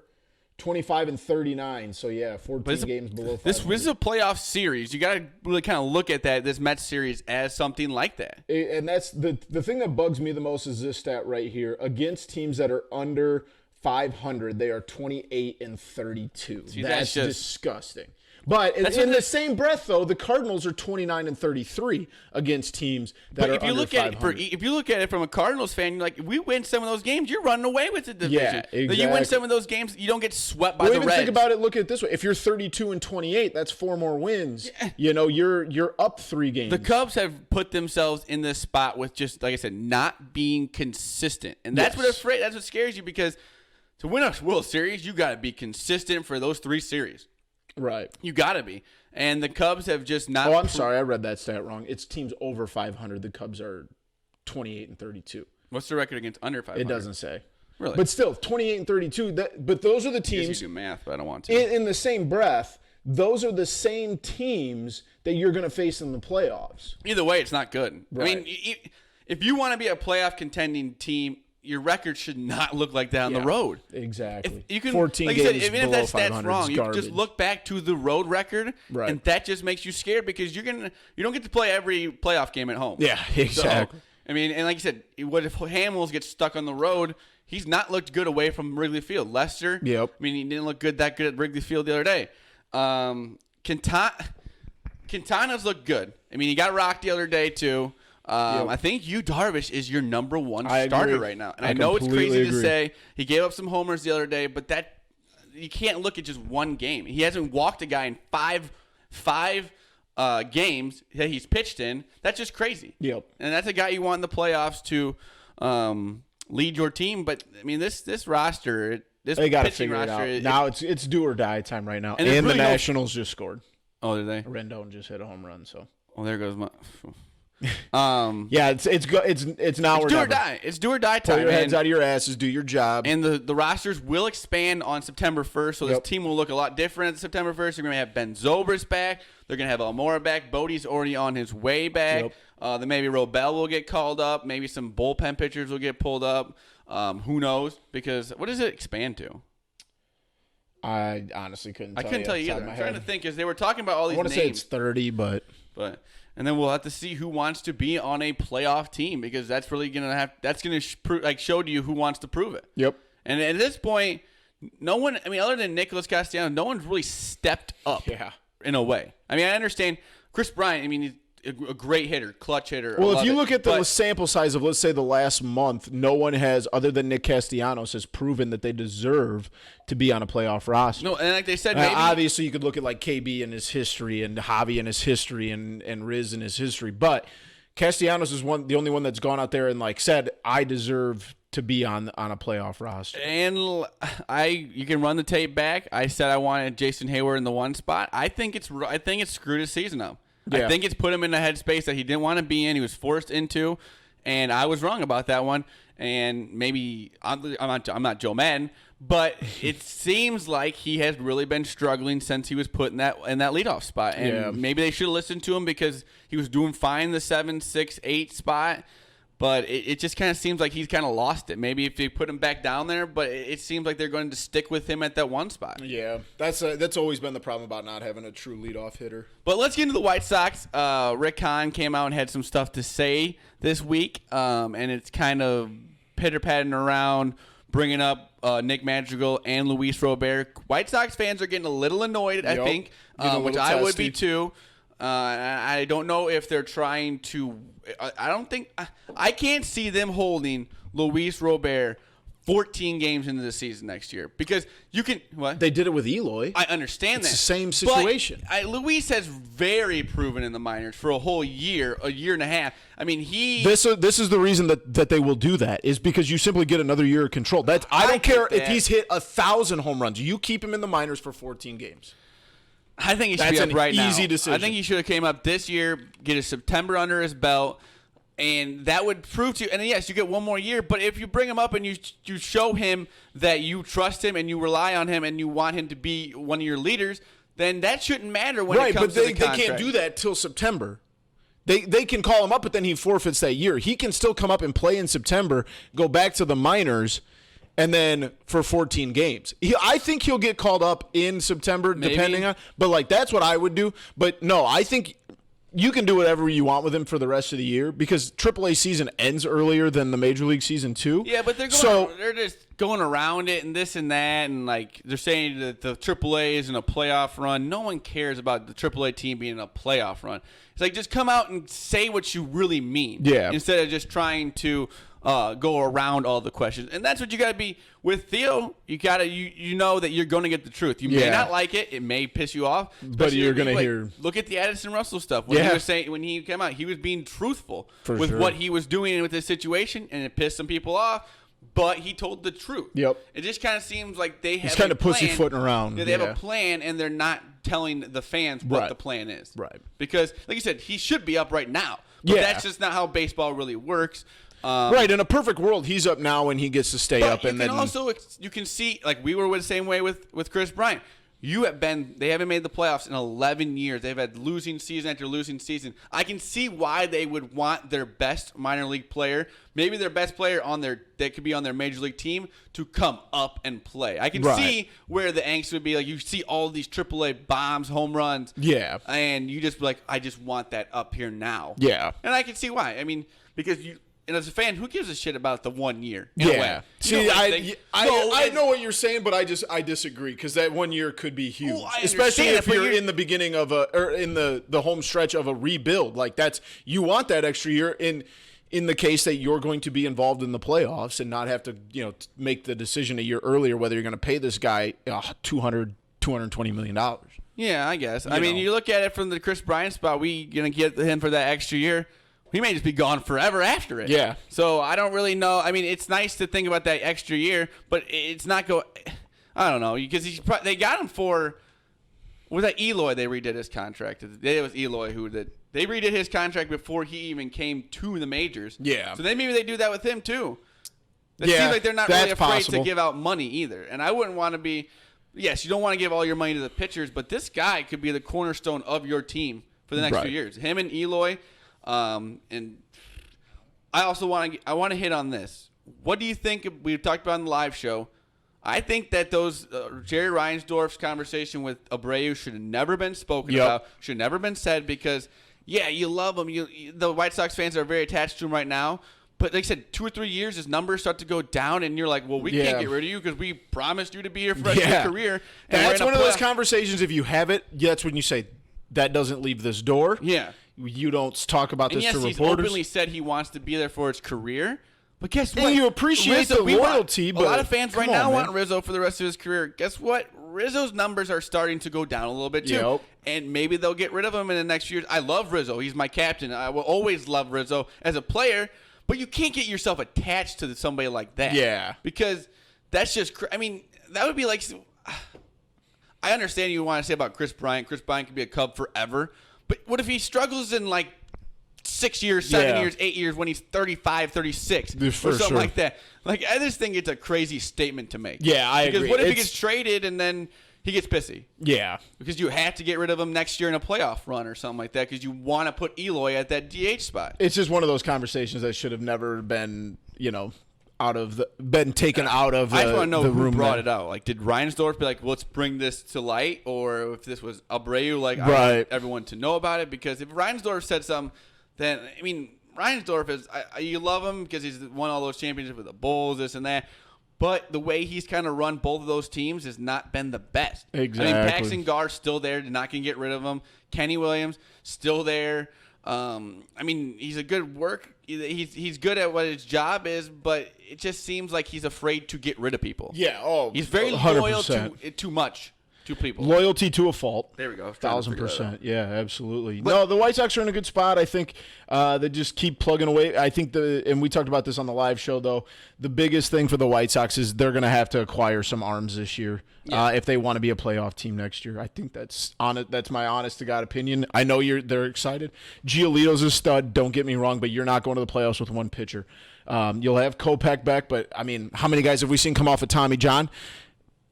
25 and 39. So 14 games below 500. This is a playoff series. You got to really kind of look at this Mets series as something like that. And that's the thing that bugs me the most is this stat right here against teams that are under 500, they are 28 and 32. See, that's just disgusting. But in the same breath, though, the Cardinals are 29 and 33 against teams that are under 500. If you look at it from a Cardinals fan, you're like, if we win some of those games, you're running away with the division. Yeah, exactly. You win some of those games, you don't get swept by the Reds. Even think about it. Look at it this way: if you're 32 and 28, that's 4 more wins. Yeah. You're up 3 games. The Cubs have put themselves in this spot with just, like I said, not being consistent, and that's what scares you because. To win a World Series, you got to be consistent for those 3 series. Right. You got to be. And the Cubs have just not. Oh, I'm sorry. I read that stat wrong. It's teams over 500. The Cubs are 28 and 32. What's the record against under 500? It doesn't say. Really? But still, 28 and 32. But those are the I guess teams. you do math, but I don't want to. In the same breath, those are the same teams that you're going to face in the playoffs. Either way, it's not good. Right. I mean, if you want to be a playoff contending team, your record should not look like that on the road. Exactly. If you can, 14 like games you said, even if below that stat's 500 wrong, is you can just garbage. look back to the road record, Right. and that just makes you scared because you don't get to play every playoff game at home. Yeah, exactly. So, I mean, and like you said, what if Hamels gets stuck on the road? He's not looked good away from Wrigley Field. Lester, Yep. I mean, he didn't look that good at Wrigley Field the other day. Quintana's looked good. I mean, he got rocked the other day too. I think Yu Darvish is your number one starter agree. right now. And I I know it's completely crazy agree. to say he gave up some homers the other day, but that you can't look at just one game. He hasn't walked a guy in five games that he's pitched in. That's just crazy. Yep. And that's a guy you want in the playoffs to lead your team. But I mean, this roster, this They got to pitching figure it roster, out. Now it's do or die time right now. And And, there's the really no- Nationals just scored. oh, did they? Rendon just hit a home run. So Well, there goes my. yeah, it's now or It's do never. or die. It's do or die Pull time. your heads man. out of your asses. Do your job. And the rosters will expand on September 1st, so this Yep. team will look a lot different at September 1st. They're going to have Ben Zobrist back. They're going to have Almora back. Bodie's already on his way back. Yep. Then maybe Robel will get called up. Maybe some bullpen pitchers will get pulled up. Who knows? Because what does it expand to? I honestly couldn't. I couldn't tell you off either. the I'm top of my trying to head. think because they were talking about all I these want names. to say it's 30, but And then we'll have to see who wants to be on a playoff team because that's really going to show to you who wants to prove it. yep. And at this point, no one, I mean, other than Nicholas Castellanos, no one's really stepped up Yeah. in a way. I mean, I understand Chris Bryant, I mean, he's a great hitter, clutch hitter. I Well, love if you it. look at the But sample size of, let's say, the last month, no one has, other than Nick Castellanos, has proven that they deserve to be on a playoff roster. no, and like they said, maybe. Obviously, you could look at like KB and his history and Javi and his history and Riz and his history, but Castellanos is the only one that's gone out there and like said, I deserve to be on a playoff roster. And you can run the tape back. I said I wanted Jason Hayward in the one spot. I think it's screwed his season up. Yeah. I think it's put him in a headspace that he didn't want to be in. He was forced into, and I was wrong about that one. And maybe I'm not Joe Madden, but it seems like he has really been struggling since he was put in that leadoff spot. And Yeah. maybe they should have listened to him because he was doing fine in the 7, 6, 8 spot. But it just kind of seems like he's kind of lost it. Maybe if they put him back down there, but it seems like they're going to stick with him at that one spot. Yeah, that's always been the problem about not having a true leadoff hitter. But let's get into the White Sox. Rick Hahn came out and had some stuff to say this week, and it's kind of pitter-patting around, bringing up Nick Madrigal and Luis Robert. White Sox fans are getting a little annoyed, I Yep. think, Getting a which little I would be testy. too. I don't know if they're trying to. I can't see them holding Luis Robert 14 games into the season next year because you can what They did it with Eloy. I understand It's that the same but situation. Luis has very proven in the minors for a whole year, a year and a half. I mean, This is the reason that they will do that is because you simply get another year of control. I don't care get if that. he's hit 1,000 home runs. You keep him in the minors for 14 games. I think he should That's be up an right now. easy decision. I think he should have came up this year, get a September under his belt, and that would prove to you. And yes, you get one more year. But if you bring him up and you show him that you trust him and you rely on him and you want him to be one of your leaders, then that shouldn't matter when it comes to the contract. They can't do that till September. They can call him up, but then he forfeits that year. He can still come up and play in September, go back to the minors, and then for 14 games. I think he'll get called up in September, depending on. But like that's what I would do. But no, I think you can do whatever you want with him for the rest of the year because AAA season ends earlier than the Major League season too. Yeah, but they're just going around it and this and that, and like they're saying that the AAA is in a playoff run. No one cares about the AAA team being in a playoff run. It's like just come out and say what you really mean. Yeah. Instead of just trying to go around all the questions, and that's what you got to be with Theo. You got to you know that you're going to get the truth. You may Yeah. not like it. It may piss you off, But you're going to hear. Look at the Addison Russell stuff. When Yeah. he was saying when he came out, he was being truthful For with sure. what he was doing with this situation, and it pissed some people off. But he told the truth. Yep. It just kind of seems like they have. He's kind a of plan. pussyfooting around. Yeah, they have Yeah. a plan, and they're not telling the fans what Right. the plan is. Right. Because, like you said, he should be up right now. But Yeah. that's just not how baseball really works. Right, in a perfect world, he's up now and he gets to stay up. And then also you can see, like we were the same way with Chris Bryant. They haven't made the playoffs in 11 years. They've had losing season after losing season. I can see why they would want their best minor league player, maybe their best player that could be on their major league team, to come up and play. I can see where the angst would be. Like, you see all these AAA bombs, home runs. Yeah. And you just be like, I just want that up here now. Yeah. And I can see why. I mean, because and as a fan, who gives a shit about the 1 year? Yeah. See, I know what you're saying, but I disagree, because that 1 year could be huge, especially if you're in the beginning of in the home stretch of a rebuild. Like, you want that extra year in the case that you're going to be involved in the playoffs and not have to make the decision a year earlier whether you're going to pay this guy $220 million. Yeah, I guess. I mean, you look at it from the Chris Bryant spot. We gonna get him for that extra year. He may just be gone forever after it. Yeah. So I don't really know. I mean, it's nice to think about that extra year, but it's not I don't know, because they got him for. Was that Eloy? They redid his contract. It was Eloy they redid his contract before he even came to the majors. Yeah. So maybe they do that with him too. It seems like they're not really afraid to give out money either. And I wouldn't want to be. Yes, you don't want to give all your money to the pitchers, but this guy could be the cornerstone of your team for the next few years. Him and Eloy. And I also want to hit on this. What do you think? We talked about in the live show. I think that those Jerry Reinsdorf's conversation with Abreu should have never been spoken about. Should have never been said, because you love him. The White Sox fans are very attached to him right now. But like I said, 2 or 3 years, his numbers start to go down, and you're like, well, we can't get rid of you because we promised you to be here for the rest of your career. And that's one of those conversations. If you have it, that's when you say that doesn't leave this door. Yeah. You don't talk about this to reporters. He's openly said he wants to be there for his career. But guess what? And you appreciate the loyalty. But a lot of fans right now want Rizzo for the rest of his career. Guess what? Rizzo's numbers are starting to go down a little bit too. Yep. And maybe they'll get rid of him in the next few years. I love Rizzo. He's my captain. I will always love Rizzo as a player. But you can't get yourself attached to somebody like that. Yeah. Because that's just – I mean, that would be like – I understand you want to say about Chris Bryant. Chris Bryant could be a Cub forever. But what if he struggles in like 6 years, 7 years, 8 years when he's 35, 36 or something like that? Like, I just think it's a crazy statement to make. Yeah, I agree. Because what if he gets traded and then he gets pissy? Yeah. Because you have to get rid of him next year in a playoff run or something like that because you want to put Eloy at that DH spot. It's just one of those conversations that should have never been, been taken out of the room. I just want to know who brought it out. Like, did Reinsdorf be like, let's bring this to light? Or if this was Abreu, like, I want everyone to know about it? Because if Reinsdorf said something, then, I mean, Reinsdorf is, you love him because he's won all those championships with the Bulls, this and that. But the way he's kind of run both of those teams has not been the best. Exactly. I mean, Paxton Gar's still there. They're not going to get rid of him. Kenny Williams, still there. I mean, he's a good he's good at what his job is, but it just seems like he's afraid to get rid of people. Yeah, he's very 100%. loyal to too much to people. Loyalty to a fault. There we go. 1,000%. Yeah, absolutely. But, no, the White Sox are in a good spot. I think they just keep plugging away. I think and we talked about this on the live show, though, the biggest thing for the White Sox is they're going to have to acquire some arms this year if they want to be a playoff team next year. I think that's my honest to God opinion. I know they're excited. Giolito's a stud, don't get me wrong, but you're not going to the playoffs with one pitcher. You'll have Kopech back, but, I mean, how many guys have we seen come off of Tommy John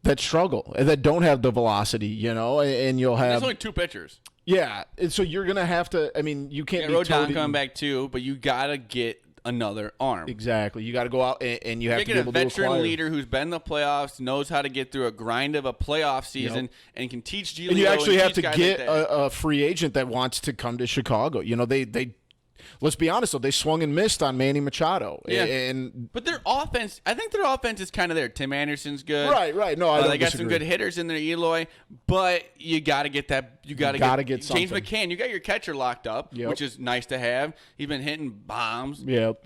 that struggle, that don't have the velocity, and you'll have... There's only 2 pitchers. Yeah, and so you're going to have to, I mean, you can't be Rodon coming back too, but you got to get another arm. Exactly. You got to go out and you have to be able to get a veteran leader who's been in the playoffs, knows how to get through a grind of a playoff season, and can teach Giolito. And you actually have to get a free agent that wants to come to Chicago. They let's be honest, though, they swung and missed on Manny Machado. Yeah. But their offense, I think their offense is kind of there. Tim Anderson's good. Right. No, I don't They got disagree. some good hitters in there, Eloy. But you got to get that. You got to get something. James McCann. You got your catcher locked up, which is nice to have. He's been hitting bombs. Yep.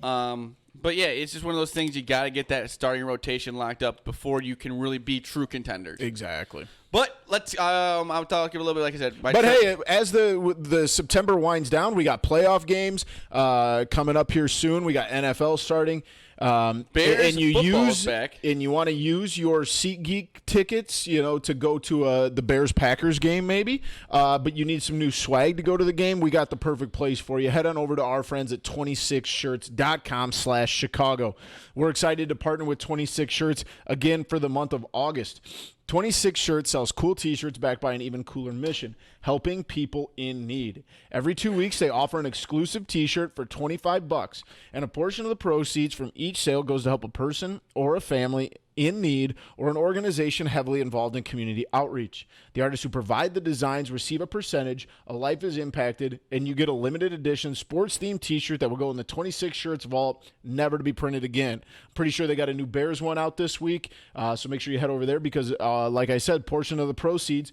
But yeah, it's just one of those things. You got to get that starting rotation locked up before you can really be true contenders. Exactly. But let's. I'll talk a little bit, like I said. Hey, as the September winds down, we got playoff games coming up here soon. We got NFL starting. Bears and you football's back. and you want to use your SeatGeek tickets, to go to the Bears-Packers game maybe, but you need some new swag to go to the game. We got the perfect place for you. Head on over to our friends at 26shirts.com/Chicago. We're excited to partner with 26 Shirts again for the month of August. 26 Shirts sells cool t-shirts backed by an even cooler mission, helping people in need. Every 2 weeks, they offer an exclusive t-shirt for $25, and a portion of the proceeds from each sale goes to help a person or a family in need or an organization heavily involved in community outreach. The artists who provide the designs receive a percentage, a life is impacted, and you get a limited edition sports-themed t-shirt that will go in the 26 Shirts vault, never to be printed again. I'm pretty sure they got a new Bears one out this week, so make sure you head over there because, like I said, portion of the proceeds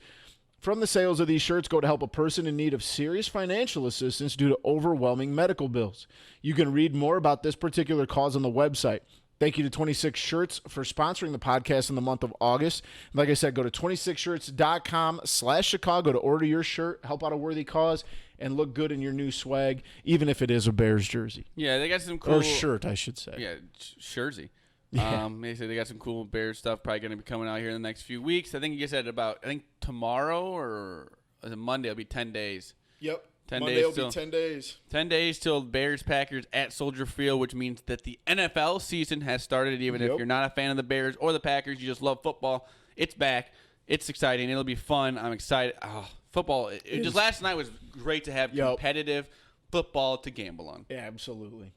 from the sales of these shirts go to help a person in need of serious financial assistance due to overwhelming medical bills. You can read more about this particular cause on the website. Thank you to 26 Shirts for sponsoring the podcast in the month of August. Like I said, go to 26shirts.com/Chicago to order your shirt, help out a worthy cause, and look good in your new swag, even if it is a Bears jersey. Yeah, they got some cool... Or shirt, I should say. Yeah, jersey. Yeah. They said they got some cool Bears stuff probably going to be coming out here in the next few weeks. I think you said tomorrow or is it Monday? It'll be 10 days. Yep. 10 Monday days will till, be 10 days. 10 days till Bears-Packers at Soldier Field, which means that the NFL season has started. Even if you're not a fan of the Bears or the Packers, you just love football. It's back. It's exciting. It'll be fun. I'm excited. Oh, football. Just last night was great to have competitive football to gamble on. Yeah, absolutely.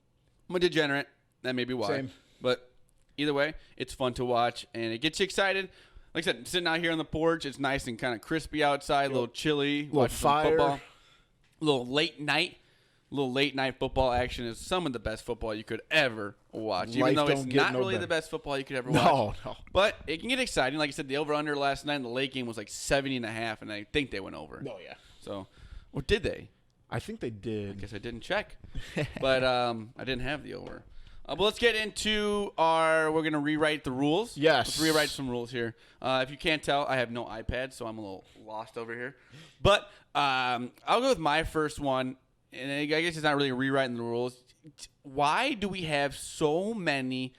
I'm a degenerate. That may be why. Same. But either way, it's fun to watch, and it gets you excited. Like I said, sitting out here on the porch, it's nice and kind of crispy outside, a little chilly. Little fire. Football. A little late night football action is some of the best football you could ever watch. Even though it's not really the best football you could ever watch. No. But it can get exciting. Like I said, the over-under last night in the late game was like 70.5, and I think they went over. Oh, yeah. So, or did they? I think they did. I guess I didn't check. But I didn't have the over. But let's get into we're going to rewrite the rules. Yes. Let's rewrite some rules here. If you can't tell, I have no iPad, so I'm a little lost over here. But I'll go with my first one, and I guess it's not really rewriting the rules. Why do we have so many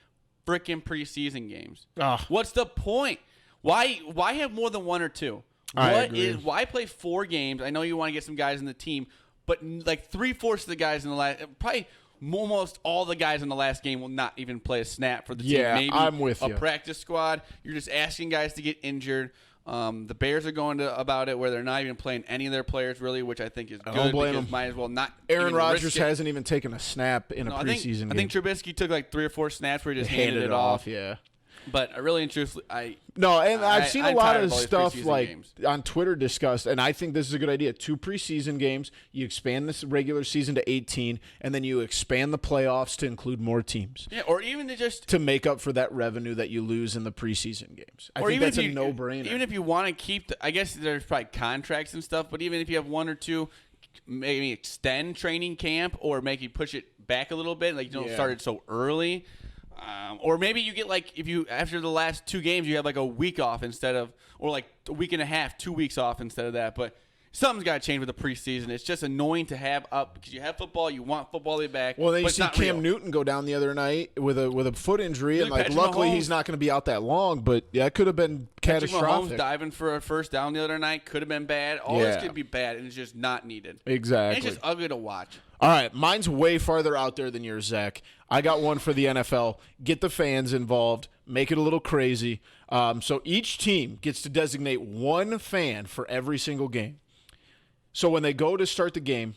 freaking preseason games? What's the point? Why have more than one or two? Why play 4 games? I know you want to get some guys in the team, but like 3/4 of the guys in the last probably – almost all the guys in the last game will not even play a snap for the team. Yeah, Maybe I'm with you. A practice squad. You're just asking guys to get injured. The Bears are going about it where they're not even playing any of their players really, which I think is good. Don't blame them. Might as well not. Aaron Rodgers hasn't even taken a snap in a preseason game. I think Trubisky took like 3 or 4 snaps where he just handed it off. Yeah. But really and truthfully, I've seen a lot of stuff like games on Twitter discussed, and I think this is a good idea. 2 preseason games, you expand this regular season to 18, and then you expand the playoffs to include more teams. Yeah, or even to make up for that revenue that you lose in the preseason games. I think that's a no-brainer. Even if you want to keep I guess there's probably contracts and stuff, but even if you have 1 or 2, maybe extend training camp or maybe push it back a little bit, like you don't start it so early. Or maybe you get after the last 2 games you have like a week off instead of, or like a week and a half, 2 weeks off instead of that. But something's got to change with the preseason. It's just annoying to have up because you have football, you want football to be back. Well, then you see Cam Newton go down the other night with a foot injury, and luckily he's not going to be out that long. But it could have been catastrophic. Mahomes diving for a first down the other night could have been bad. All this could be bad, and it's just not needed. Exactly. And it's just ugly to watch. All right, mine's way farther out there than yours, Zach. I got one for the NFL. Get the fans involved. Make it a little crazy. So each team gets to designate 1 fan for every single game. So when they go to start the game,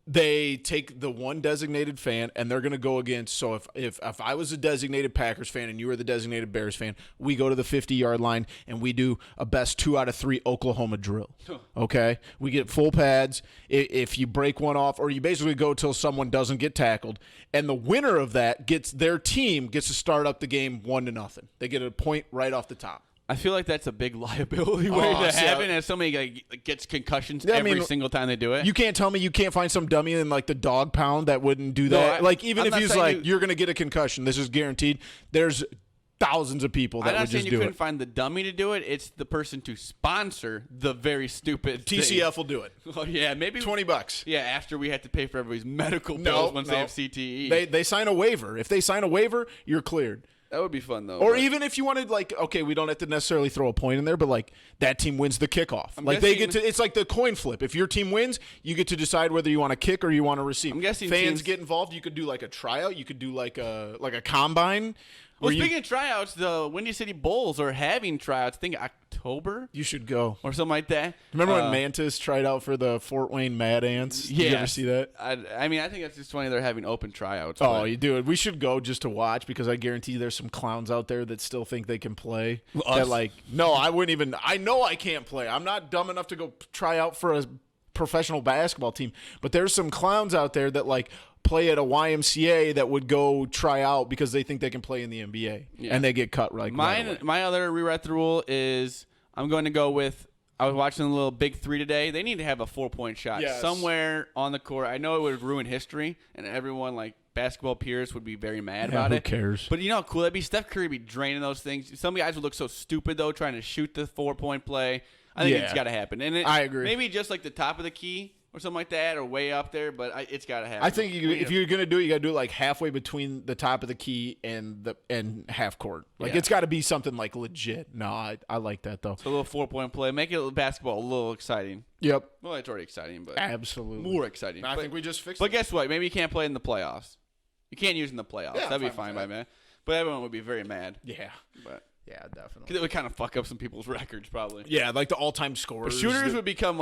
they take the 1 designated fan, and they're going to go against. So if I was a designated Packers fan and you were the designated Bears fan, we go to the 50-yard line, and we do a best 2 out of 3 Oklahoma drill. Okay? We get full pads. If you break one off, or you basically go till someone doesn't get tackled, and the winner of that their team gets to start up the game 1-0. They get a point right off the top. I feel like that's a big liability way to have it, as somebody gets concussions every single time they do it. You can't tell me you can't find some dummy in like the dog pound that wouldn't do that. Even if he's like, you're going to get a concussion, this is guaranteed. There's thousands of people that I'm not would saying just you do couldn't it. find the dummy to do it. It's the person to sponsor the very stupid TCF will do it. Oh, yeah, maybe $20. Yeah, after we have to pay for everybody's medical bills once they have CTE. They sign a waiver. If they sign a waiver, you're cleared. That would be fun, though. Or even if you wanted, like, okay, we don't have to necessarily throw a point in there, but, like, that team wins the kickoff. They get to – it's like the coin flip. If your team wins, you get to decide whether you want to kick or you want to receive. I'm guessing fans get involved. You could do, like, a tryout. You could do, like a combine. Well, speaking of tryouts, the Windy City Bulls are having tryouts, I think October. You should go. Or something like that. Remember when Mantis tried out for the Fort Wayne Mad Ants? Did you ever see that? I mean, I think that's just funny they're having open tryouts. Oh, you do it. We should go just to watch because I guarantee there's some clowns out there that still think they can play. That no, I wouldn't even. I know I can't play. I'm not dumb enough to go try out for a professional basketball team. But there's some clowns out there that play at a YMCA that would go try out because they think they can play in the NBA, and they get cut right away. My other rewrite the rule is I'm going to go with. I was watching a little Big 3 today. They need to have a 4-point shot somewhere on the court. I know it would ruin history, and everyone basketball peers would be very mad about it. Who cares? But you know how cool that'd be? Steph Curry would be draining those things. Some guys would look so stupid though, trying to shoot the 4-point play. I think it's got to happen. And I agree. Maybe just the top of the key or something like that, or way up there. But it's got to happen. I think if you're gonna do it, you got to do it halfway between the top of the key and half court. It's got to be something legit. No, I like that though. So a little 4-point play, make it basketball a little exciting. Yep. Well, it's already exciting, but absolutely more exciting. I think we just fixed it. But guess what? Maybe you can't play in the playoffs. You can't use it in the playoffs. Yeah, that'd be fine by me. But everyone would be very mad. Yeah. But yeah, definitely. Because it would kind of fuck up some people's records, probably. Yeah, the all-time scorers. But shooters would become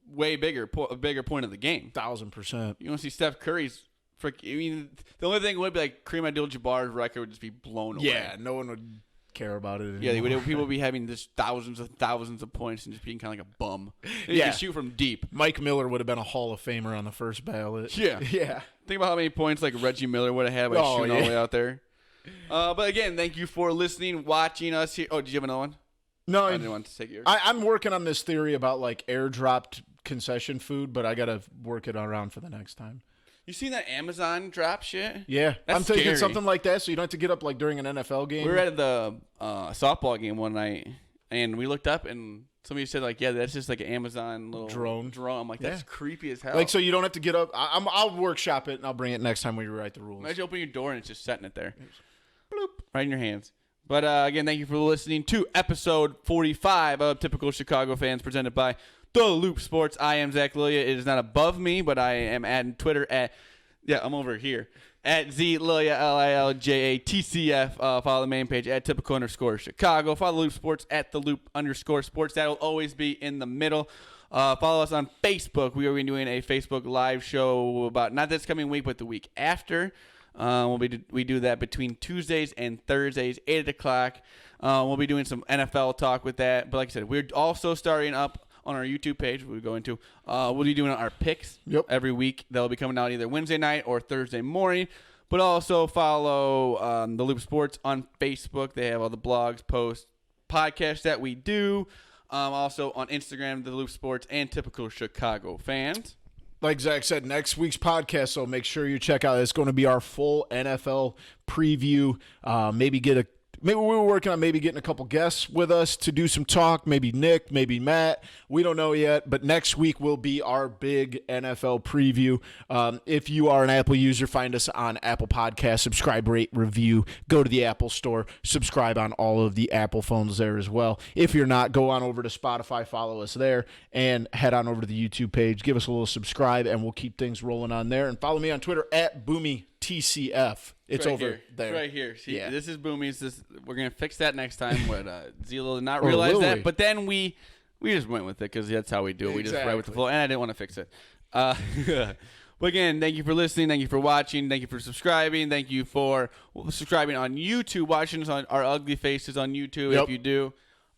way bigger, a bigger point of the game. 1,000%. You want to see Steph Curry's I mean, the only thing would be Kareem Abdul-Jabbar's record would just be blown away. Yeah, no one would care about it anymore. Yeah, people would be having just thousands of points and just being kind of like a bum. You can shoot from deep. Mike Miller would have been a Hall of Famer on the first ballot. Yeah. Yeah. Think about how many points Reggie Miller would have had by shooting all the way out there. But again, thank you for listening, watching us here. Oh, did you have another one? No, I didn't want to take yours. I'm working on this theory about airdropped concession food, but I got to work it around for the next time. You seen that Amazon drop shit? Yeah. That's I'm thinking scary. something like that so you don't have to get up during an NFL game. We were at the softball game one night, and we looked up, and somebody said, yeah, that's just an Amazon little drone. I'm like, that's creepy as hell. So you don't have to get up. I'll workshop it, and I'll bring it next time we rewrite the rules. Imagine opening your door, and it's just setting it there. Bloop. Right in your hands. But again, thank you for listening to episode 45 of Typical Chicago Fans, presented by The Loop Sports. I am Zach Lilia. It is not above me, but I am at Twitter I'm over here. At ZLilia, LILJATCF. Follow the main page at Typical_Chicago. Follow The Loop Sports at The Loop_Sports. That will always be in the middle. Follow us on Facebook. We are doing a Facebook live show about, not this coming week, but the week after. We do that between Tuesdays and Thursdays, 8 o'clock. We'll be doing some NFL talk with that. But like I said, we're also starting up on our YouTube page. We'll go into. We'll be doing our picks every week. They'll be coming out either Wednesday night or Thursday morning. But also follow The Loop Sports on Facebook. They have all the blogs, posts, podcasts that we do. Also on Instagram, The Loop Sports and Typical Chicago Fans. Like Zach said, next week's podcast, so make sure you check out. It's going to be our full NFL preview. Maybe we were working on getting a couple guests with us to do some talk. Maybe Nick, maybe Matt. We don't know yet, but next week will be our big NFL preview. If you are an Apple user, find us on Apple Podcasts. Subscribe, rate, review. Go to the Apple Store. Subscribe on all of the Apple phones there as well. If you're not, go on over to Spotify. Follow us there. And head on over to the YouTube page. Give us a little subscribe, and we'll keep things rolling on there. And follow me on Twitter at Boomy TCF. It's right over here. there. It's right here. See, this is Boomy's. We're gonna fix that next time. But Zelo did not realize that. But then we just went with it because that's how we do it. We just ride with the flow, and I didn't want to fix it. But again, thank you for listening. Thank you for watching. Thank you for subscribing. Thank you for subscribing on YouTube, watching us on our ugly faces on YouTube. If you do.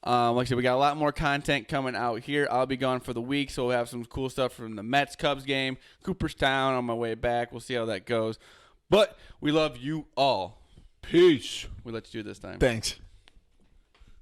Like I said, we got a lot more content coming out here. I'll be gone for the week, so we'll have some cool stuff from the Mets-Cubs game, Cooperstown on my way back. We'll see how that goes. But we love you all. Peace. We let you do this time. Thanks.